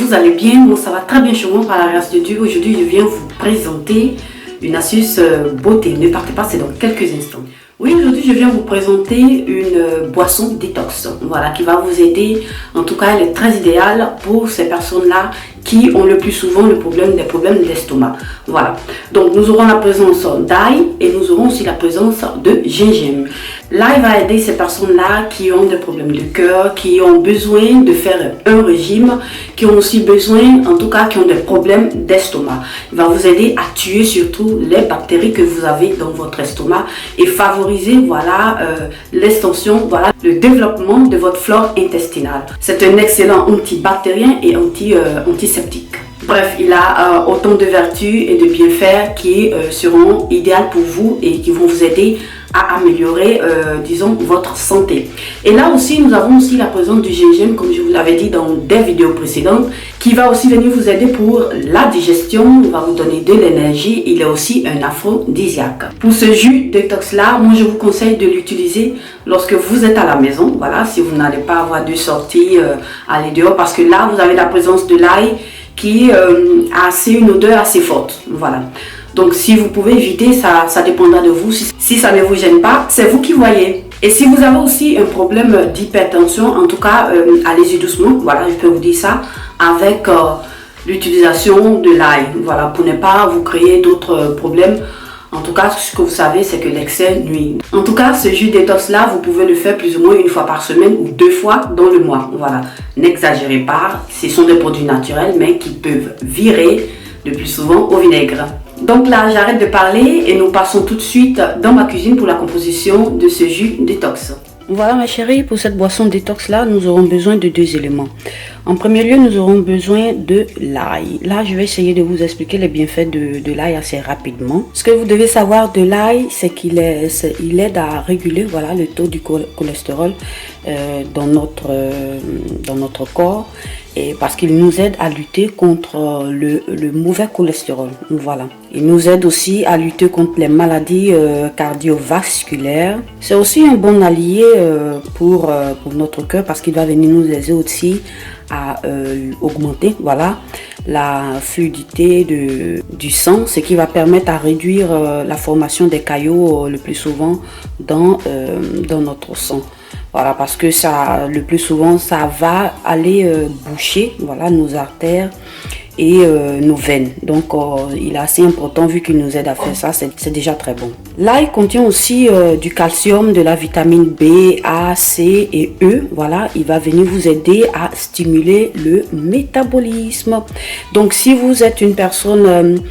vous allez bien. Moi ça va très bien chez moi par la grâce de Dieu. Aujourd'hui je viens vous présenter une astuce beauté. Ne partez pas, c'est dans quelques instants. Oui, aujourd'hui je viens vous présenter une boisson détox, voilà, qui va vous aider. En tout cas, elle est très idéale pour ces personnes-là qui ont le plus souvent des problèmes d'estomac. Voilà, donc nous aurons la présence d'ail et nous aurons aussi la présence de gingembre. L'ail va aider ces personnes-là qui ont des problèmes de cœur, qui ont besoin de faire un régime, qui ont aussi besoin, en tout cas, qui ont des problèmes d'estomac. Il va vous aider à tuer surtout les bactéries que vous avez dans votre estomac et favoriser, voilà, l'extension, voilà, le développement de votre flore intestinale. C'est un excellent antibactérien et antiseptique. Bref, il a autant de vertus et de bienfaits qui seront idéales pour vous et qui vont vous aider à améliorer, disons, votre santé. Et là aussi, nous avons aussi la présence du gingembre, comme je vous l'avais dit dans des vidéos précédentes, qui va aussi venir vous aider pour la digestion, il va vous donner de l'énergie, il est aussi un aphrodisiaque. Pour ce jus détox là, moi je vous conseille de l'utiliser lorsque vous êtes à la maison, voilà, si vous n'allez pas avoir de sortie, aller dehors, parce que là, vous avez la présence de l'ail qui a une odeur assez forte, voilà. Donc si vous pouvez éviter, ça dépendra de vous. Si ça ne vous gêne pas, c'est vous qui voyez. Et si vous avez aussi un problème d'hypertension, en tout cas, allez-y doucement. Voilà, je peux vous dire ça avec l'utilisation de l'ail. Voilà, pour ne pas vous créer d'autres problèmes. En tout cas, ce que vous savez, c'est que l'excès nuit. En tout cas, ce jus détox là, vous pouvez le faire plus ou moins une fois par semaine ou 2 fois dans le mois. Voilà, n'exagérez pas. Ce sont des produits naturels, mais qui peuvent virer le plus souvent au vinaigre. Donc là, j'arrête de parler et nous passons tout de suite dans ma cuisine pour la composition de ce jus détox. Voilà ma chérie, pour cette boisson détox là, nous aurons besoin de 2 éléments. En premier lieu, nous aurons besoin de l'ail. Là, je vais essayer de vous expliquer les bienfaits de l'ail assez rapidement. Ce que vous devez savoir de l'ail, c'est qu'il aide à réguler, voilà, le taux du cholestérol dans notre corps. Et parce qu'il nous aide à lutter contre le mauvais cholestérol. Voilà. Il nous aide aussi à lutter contre les maladies cardiovasculaires. C'est aussi un bon allié pour notre cœur parce qu'il va venir nous aider aussi à augmenter, voilà, la fluidité du sang, ce qui va permettre à réduire la formation des caillots le plus souvent dans notre sang. Voilà, parce que ça, le plus souvent, ça va aller boucher, voilà, nos artères et nos veines. Donc, il est assez important vu qu'il nous aide à faire ça, c'est déjà très bon. L'ail contient aussi du calcium, de la vitamine B, A, C et E. Voilà, il va venir vous aider à stimuler le métabolisme. Donc, si vous êtes une personne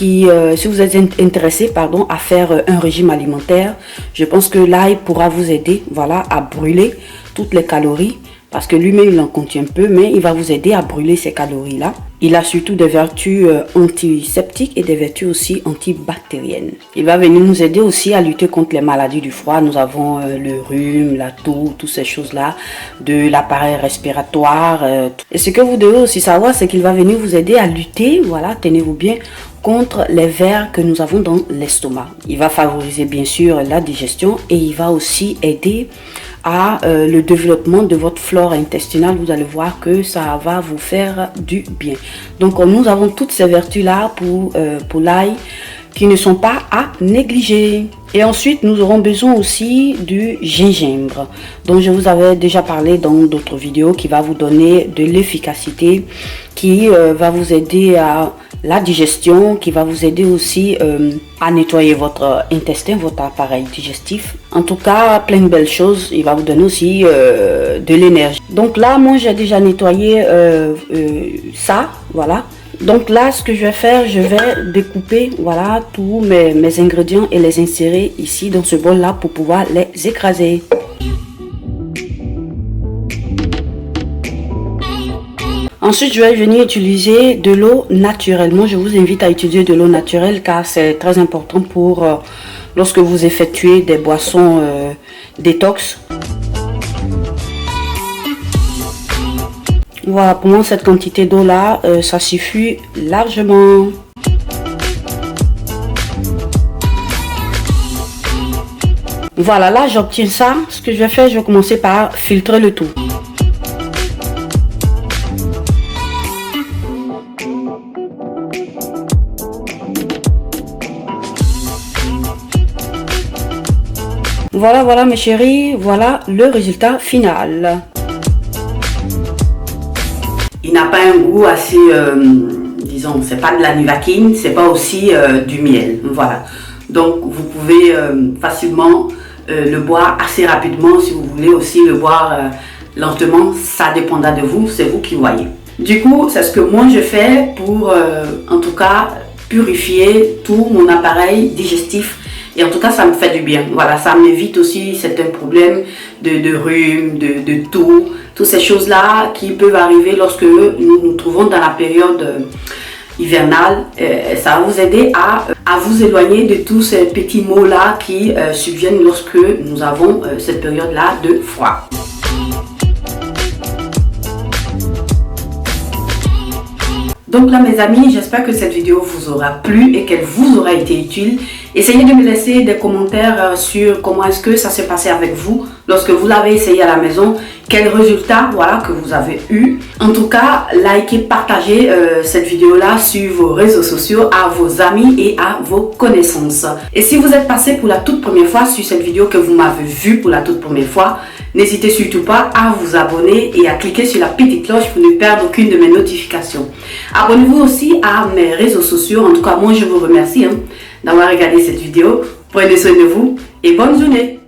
si vous êtes intéressé, pardon, à faire un régime alimentaire, je pense que l'ail pourra vous aider, voilà, à brûler toutes les calories. Parce que lui-même, il en contient peu, mais il va vous aider à brûler ces calories-là. Il a surtout des vertus antiseptiques et des vertus aussi antibactériennes. Il va venir nous aider aussi à lutter contre les maladies du froid. Nous avons le rhume, la toux, toutes ces choses-là, de l'appareil respiratoire. Et ce que vous devez aussi savoir, c'est qu'il va venir vous aider à lutter, voilà, tenez-vous bien, contre les vers que nous avons dans l'estomac. Il va favoriser bien sûr la digestion et il va aussi aider à le développement de votre flore intestinale. Vous allez voir que ça va vous faire du bien. Donc nous avons toutes ces vertus là pour l'ail qui ne sont pas à négliger. Et ensuite nous aurons besoin aussi du gingembre dont je vous avais déjà parlé dans d'autres vidéos, qui va vous donner de l'efficacité, qui va vous aider à la digestion, qui va vous aider aussi à nettoyer votre intestin, votre appareil digestif. En tout cas, plein de belles choses. Il va vous donner aussi de l'énergie. Donc là, moi, j'ai déjà nettoyé ça, voilà. Donc là, ce que je vais faire, je vais découper, voilà, tous mes ingrédients et les insérer ici dans ce bol-là pour pouvoir les écraser. Ensuite, je vais venir utiliser de l'eau naturelle. Moi, je vous invite à utiliser de l'eau naturelle car c'est très important pour lorsque vous effectuez des boissons détox. Voilà, pour moi, cette quantité d'eau là, ça suffit largement. Voilà, là, j'obtiens ça. Ce que je vais faire, je vais commencer par filtrer le tout. Voilà mes chéris, voilà le résultat final. Il n'a pas un goût assez, disons, c'est pas de la nivaquine, c'est pas aussi du miel, voilà. Donc vous pouvez facilement le boire assez rapidement. Si vous voulez aussi le boire lentement, ça dépendra de vous, c'est vous qui voyez. Du coup, c'est ce que moi je fais pour en tout cas purifier tout mon appareil digestif. Et en tout cas, ça me fait du bien. Voilà, ça m'évite aussi certains problèmes de rhume, de toux, toutes ces choses-là qui peuvent arriver lorsque nous nous trouvons dans la période hivernale. Ça va vous aider à vous éloigner de tous ces petits maux-là qui subviennent lorsque nous avons cette période-là de froid. Donc là mes amis, j'espère que cette vidéo vous aura plu et qu'elle vous aura été utile. Essayez de me laisser des commentaires sur comment est-ce que ça s'est passé avec vous lorsque vous l'avez essayé à la maison. Quels résultats voilà, que vous avez eu. En tout cas, likez, partagez cette vidéo-là sur vos réseaux sociaux, à vos amis et à vos connaissances. Et si vous êtes passé pour la toute première fois sur cette vidéo, que vous m'avez vue pour la toute première fois, n'hésitez surtout pas à vous abonner et à cliquer sur la petite cloche pour ne perdre aucune de mes notifications. Abonnez-vous aussi à mes réseaux sociaux. En tout cas, moi je vous remercie d'avoir regardé cette vidéo. Prenez soin de vous et bonne journée.